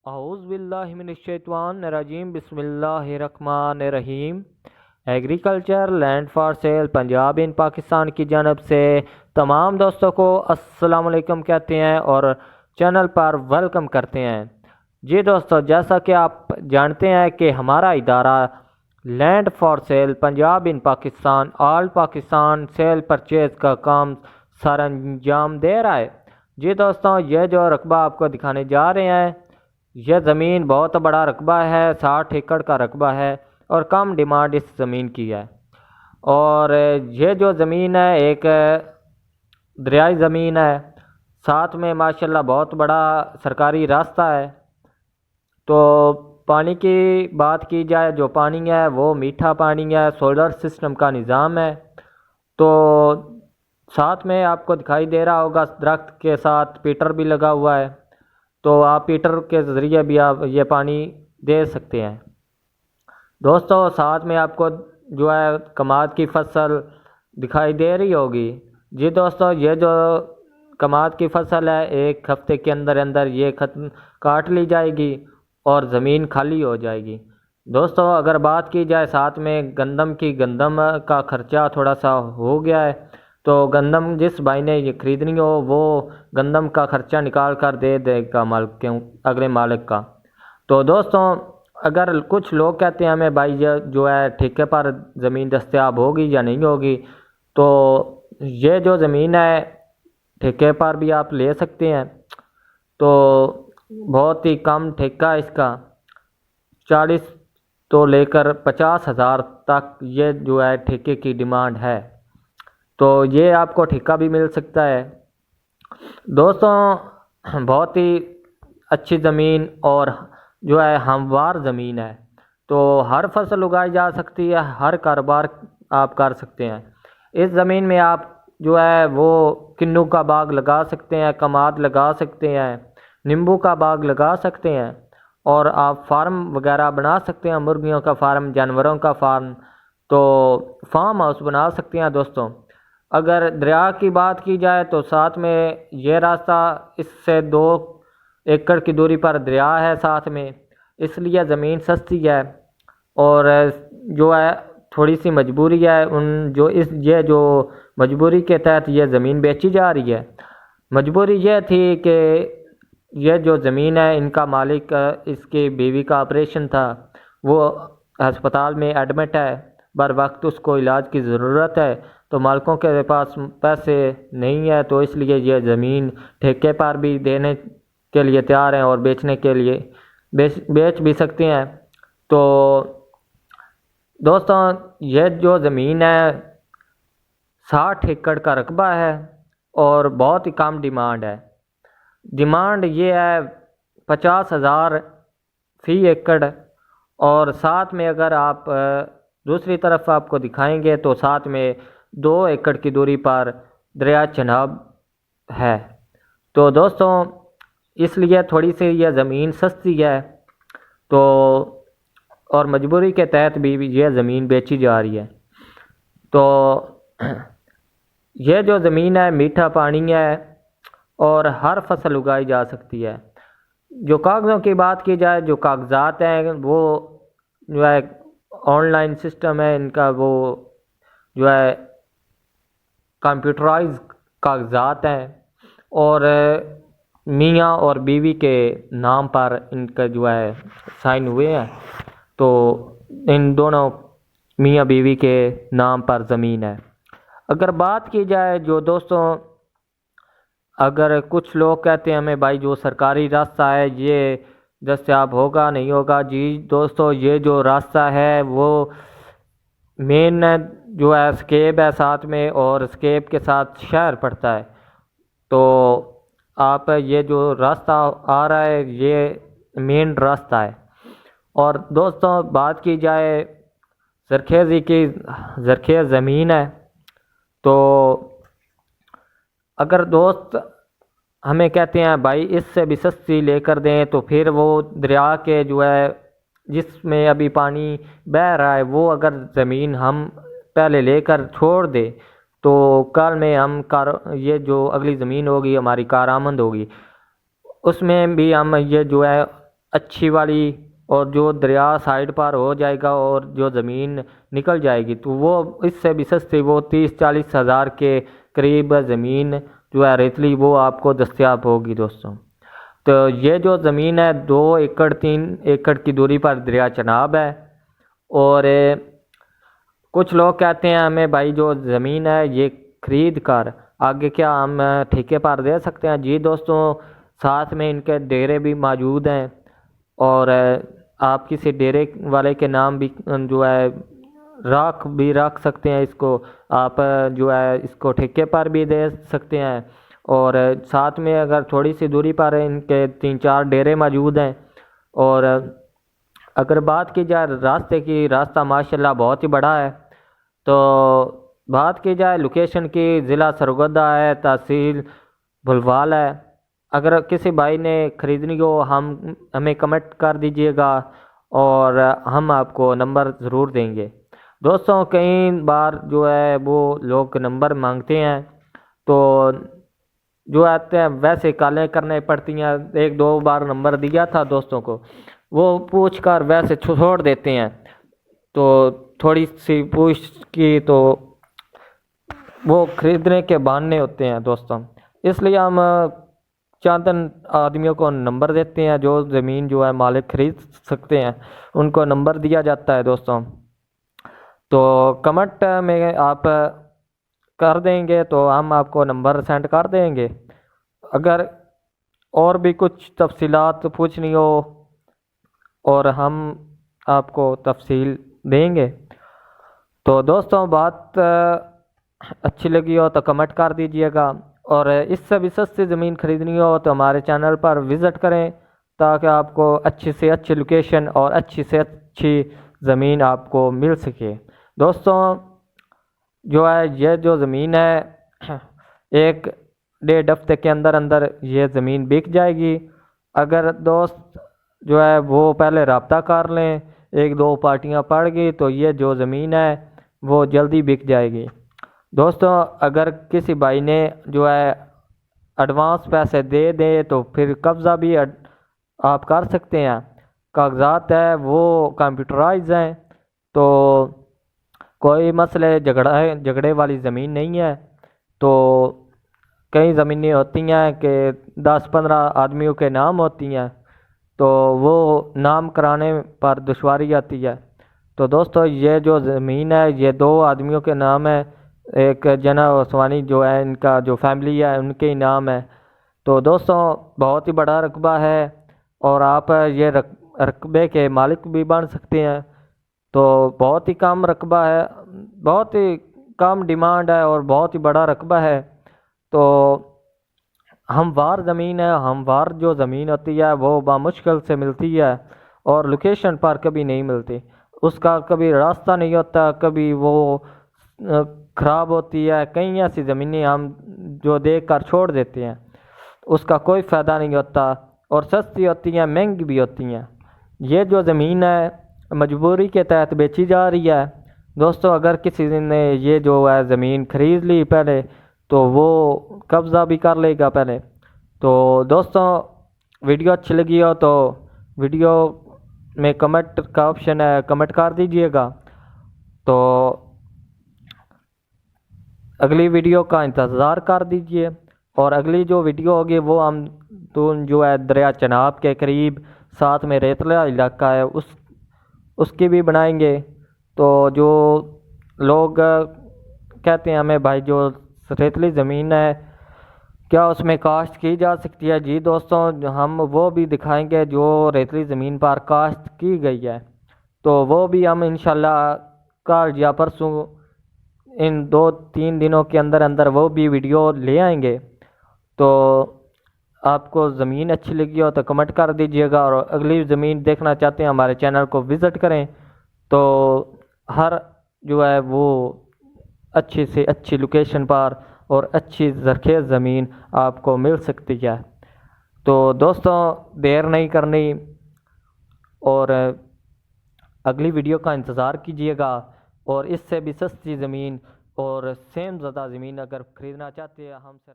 اعوذ باللہ من الشیطان الرجیم بسم اللہ الرحمن الرحیم۔ Agriculture land for sale Punjab in Pakistan کی جانب سے تمام دوستوں کو السلام علیکم کہتے ہیں اور چینل پر ویلکم کرتے ہیں۔ جی دوستو، جیسا کہ آپ جانتے ہیں کہ ہمارا ادارہ land for sale Punjab in Pakistan all Pakistan sale purchase کا کام سر انجام دے رہا ہے۔ جی دوستوں، یہ جو رقبہ آپ کو دکھانے جا رہے ہیں، یہ زمین بہت بڑا رقبہ ہے، 60 ایکڑ کا رقبہ ہے اور کم ڈیمانڈ اس زمین کی ہے۔ اور یہ جو زمین ہے ایک دریائی زمین ہے، ساتھ میں ماشاءاللہ بہت بڑا سرکاری راستہ ہے۔ تو پانی کی بات کی جائے، جو پانی ہے وہ میٹھا پانی ہے، سولر سسٹم کا نظام ہے۔ تو ساتھ میں آپ کو دکھائی دے رہا ہوگا درخت کے ساتھ پیٹر بھی لگا ہوا ہے، تو آپ پیٹر کے ذریعے بھی آپ یہ پانی دے سکتے ہیں۔ دوستو، ساتھ میں آپ کو جو ہے کماد کی فصل دکھائی دے رہی ہوگی۔ جی دوستو، یہ جو کماد کی فصل ہے، ایک ہفتے کے اندر اندر یہ کاٹ لی جائے گی اور زمین خالی ہو جائے گی۔ دوستو، اگر بات کی جائے ساتھ میں گندم کا خرچہ تھوڑا سا ہو گیا ہے، تو گندم جس بھائی نے یہ خریدنی ہو وہ گندم کا خرچہ نکال کر دے دے گا اگلے مالک کا۔ تو دوستوں، اگر کچھ لوگ کہتے ہیں ہمیں بھائی یہ جو ہے ٹھیکے پر زمین دستیاب ہوگی یا نہیں ہوگی، تو یہ جو زمین ہے ٹھیکے پر بھی آپ لے سکتے ہیں۔ تو بہت ہی کم ٹھیکہ اس کا 40 تو لے کر 50,000 تک یہ جو ہے ٹھیکے کی ڈیمانڈ ہے، تو یہ آپ کو ٹھیکہ بھی مل سکتا ہے۔ دوستوں، بہت ہی اچھی زمین اور جو ہے ہموار زمین ہے، تو ہر فصل اگائی جا سکتی ہے، ہر کاروبار آپ کر سکتے ہیں۔ اس زمین میں آپ جو ہے وہ کنو کا باغ لگا سکتے ہیں، کماد لگا سکتے ہیں، نیمبو کا باغ لگا سکتے ہیں، اور آپ فارم وغیرہ بنا سکتے ہیں، مرغیوں کا فارم، جانوروں کا فارم، تو فارم ہاؤس بنا سکتے ہیں۔ دوستوں، اگر دریا کی بات کی جائے تو ساتھ میں یہ راستہ اس سے 2 ایکڑ کی دوری پر دریا ہے ساتھ میں، اس لیے زمین سستی ہے۔ اور جو ہے تھوڑی سی مجبوری ہے، یہ جو مجبوری کے تحت یہ زمین بیچی جا رہی ہے۔ مجبوری یہ تھی کہ یہ جو زمین ہے، ان کا مالک، اس کی بیوی کا آپریشن تھا، وہ ہسپتال میں ایڈمٹ ہے، بر وقت اس کو علاج کی ضرورت ہے، تو مالکوں کے پاس پیسے نہیں ہے، تو اس لیے یہ زمین ٹھیکے پر بھی دینے کے لیے تیار ہیں اور بیچنے کے لیے بیچ بھی سکتے ہیں۔ تو دوستوں، یہ جو زمین ہے 60 ایکڑ کا رقبہ ہے اور بہت ہی کم ڈیمانڈ ہے۔ ڈیمانڈ یہ ہے 50,000 فی ایکڑ، اور ساتھ میں اگر آپ دوسری طرف آپ کو دکھائیں گے تو ساتھ میں 2 ایکڑ کی دوری پر دریا چناب ہے۔ تو دوستوں، اس لیے تھوڑی سی یہ زمین سستی ہے، تو اور مجبوری کے تحت بھی یہ زمین بیچی جا رہی ہے۔ تو یہ جو زمین ہے میٹھا پانی ہے اور ہر فصل اگائی جا سکتی ہے۔ جو کاغذوں کی بات کی جائے، جو کاغذات ہیں وہ جو ہے آن لائن سسٹم ہے ان کا، وہ جو ہے کمپیوٹرائز کاغذات ہیں، اور میاں اور بیوی کے نام پر ان کا جو ہے سائن ہوئے ہیں، تو ان دونوں میاں بیوی کے نام پر زمین ہے۔ اگر بات کی جائے جو دوستوں، اگر کچھ لوگ کہتے ہیں ہمیں بھائی جو سرکاری راستہ ہے یہ دستیاب ہوگا نہیں ہوگا، جی دوستو، یہ جو راستہ ہے وہ مین جو ہے اسکیپ ہے ساتھ میں، اور اسکیپ کے ساتھ شہر پڑتا ہے، تو آپ یہ جو راستہ آ رہا ہے یہ مین راستہ ہے۔ اور دوستوں، بات کی جائے زرخیزی کی، زرخیز زمین ہے، تو اگر دوست ہمیں کہتے ہیں بھائی اس سے بھی سستی لے کر دیں، تو پھر وہ دریا کے جو ہے جس میں ابھی پانی بہہ رہا ہے وہ اگر زمین ہم پہلے لے کر چھوڑ دے، تو کل میں ہم یہ جو اگلی زمین ہوگی ہماری کارآمد ہوگی، اس میں بھی ہم یہ جو ہے اچھی والی اور جو دریا سائڈ پر ہو جائے گا اور جو زمین نکل جائے گی تو وہ اس سے بھی سستی، وہ 30-40 ہزار کے قریب زمین جو ہے ریتلی وہ آپ کو دستیاب ہوگی دوستوں۔ تو یہ جو زمین ہے 2 ایکڑ 3 ایکڑ کی دوری پر دریا چناب ہے، اور کچھ لوگ کہتے ہیں ہمیں بھائی جو زمین ہے یہ خرید کر آگے کیا ہم ٹھیکے پر دے سکتے ہیں؟ جی دوستوں، ساتھ میں ان کے ڈیرے بھی موجود ہیں، اور آپ کسی ڈیرے والے کے نام بھی جو ہے رکھ سکتے ہیں، اس کو آپ جو ہے اس کو ٹھیکے پر بھی دے سکتے ہیں، اور ساتھ میں اگر تھوڑی سی دوری پر ان کے 3-4 ڈیرے موجود ہیں۔ اور اگر بات کی جائے راستے کی، راستہ ماشاءاللہ بہت ہی بڑا ہے۔ تو بات کی جائے لوکیشن کی، ضلع سرگودا ہے، تحصیل بھلوال ہے۔ اگر کسی بھائی نے خریدنی ہو ہمیں کمنٹ کر دیجئے گا اور ہم آپ کو نمبر ضرور دیں گے۔ دوستوں کئی بار جو ہے وہ لوگ نمبر مانگتے ہیں، تو جو آتے ہیں ویسے کالیں کرنے پڑتی ہیں، 1-2 بار نمبر دیا تھا دوستوں کو، وہ پوچھ کر ویسے چھوڑ دیتے ہیں، تو تھوڑی سی پوچھ کی تو وہ خریدنے کے بہانے ہوتے ہیں دوستوں، اس لیے ہم چند آدمیوں کو نمبر دیتے ہیں، جو زمین جو ہے مالک خرید سکتے ہیں ان کو نمبر دیا جاتا ہے دوستوں۔ تو کمنٹ میں آپ کر دیں گے تو ہم آپ کو نمبر سینڈ کر دیں گے۔ اگر اور بھی کچھ تفصیلات پوچھنی ہو اور ہم آپ کو تفصیل دیں گے۔ تو دوستوں بات اچھی لگی ہو تو کمنٹ کر دیجئے گا، اور اس سے بھی سستی زمین خریدنی ہو تو ہمارے چینل پر وزٹ کریں، تاکہ آپ کو اچھی سے اچھی لوکیشن اور اچھی سے اچھی زمین آپ کو مل سکے۔ دوستوں جو ہے یہ جو زمین ہے 1-1.5 ہفتے کے اندر یہ زمین بک جائے گی۔ اگر دوست جو ہے وہ پہلے رابطہ کر لیں، 1-2 پارٹیاں پڑ گئی تو یہ جو زمین ہے وہ جلدی بک جائے گی۔ دوستوں اگر کسی بھائی نے جو ہے ایڈوانس پیسے دے دے تو پھر قبضہ بھی آپ کر سکتے ہیں۔ کاغذات ہے وہ کمپیوٹرائز ہیں، تو کوئی مسئلے جھگڑے والی زمین نہیں ہے۔ تو کئی زمینیں ہوتی ہیں کہ 10-15 آدمیوں کے نام ہوتی ہیں، تو وہ نام کرانے پر دشواری آتی ہے۔ تو دوستو یہ جو زمین ہے یہ 2 آدمیوں کے نام ہے، ایک جنا عثمانی جو ہے ان کا جو فیملی ہے ان کے نام ہے۔ تو دوستوں بہت ہی بڑا رقبہ ہے، اور آپ یہ رقبے کے مالک بھی بن سکتے ہیں۔ تو بہت ہی کم رقبہ ہے، بہت ہی کم ڈیمانڈ ہے اور بہت ہی بڑا رقبہ ہے۔ تو ہموار زمین ہے، ہموار جو زمین ہوتی ہے وہ بامشکل سے ملتی ہے، اور لوکیشن پر کبھی نہیں ملتی، اس کا کبھی راستہ نہیں ہوتا، کبھی وہ خراب ہوتی ہے۔ کئی ایسی زمینیں ہم جو دیکھ کر چھوڑ دیتے ہیں، اس کا کوئی فائدہ نہیں ہوتا، اور سستی ہوتی ہیں، مہنگی بھی ہوتی ہیں۔ یہ جو زمین ہے مجبوری کے تحت بیچی جا رہی ہے۔ دوستو اگر کسی نے یہ جو ہے زمین خرید لی پہلے تو وہ قبضہ بھی کر لے گا پہلے۔ تو دوستوں ویڈیو اچھی لگی ہو تو ویڈیو میں کمنٹ کا آپشن ہے، کمنٹ کر دیجئے گا۔ تو اگلی ویڈیو کا انتظار کر دیجئے، اور اگلی جو ویڈیو ہوگی وہ ہم جو ہے دریا چناب کے قریب ساتھ میں ریتلا علاقہ ہے اس کی بھی بنائیں گے۔ تو جو لوگ کہتے ہیں ہمیں بھائی جو ریتلی زمین ہے کیا اس میں کاشت کی جا سکتی ہے؟ جی دوستوں ہم وہ بھی دکھائیں گے جو ریتلی زمین پر کاشت کی گئی ہے، تو وہ بھی ہم انشاءاللہ کل یا پرسوں ان 2-3 دنوں کے اندر وہ بھی ویڈیو لے آئیں گے۔ تو آپ کو زمین اچھی لگی ہو تو کمنٹ کر دیجئے گا، اور اگلی زمین دیکھنا چاہتے ہیں ہمارے چینل کو وزٹ کریں، تو ہر جو ہے وہ اچھی سے اچھی لوکیشن پر اور اچھی زرخیز زمین آپ کو مل سکتی ہے۔ تو دوستوں دیر نہیں کرنی، اور اگلی ویڈیو کا انتظار کیجیے گا، اور اس سے بھی سستی زمین اور سیم زیادہ زمین اگر خریدنا چاہتے ہیں ہم سے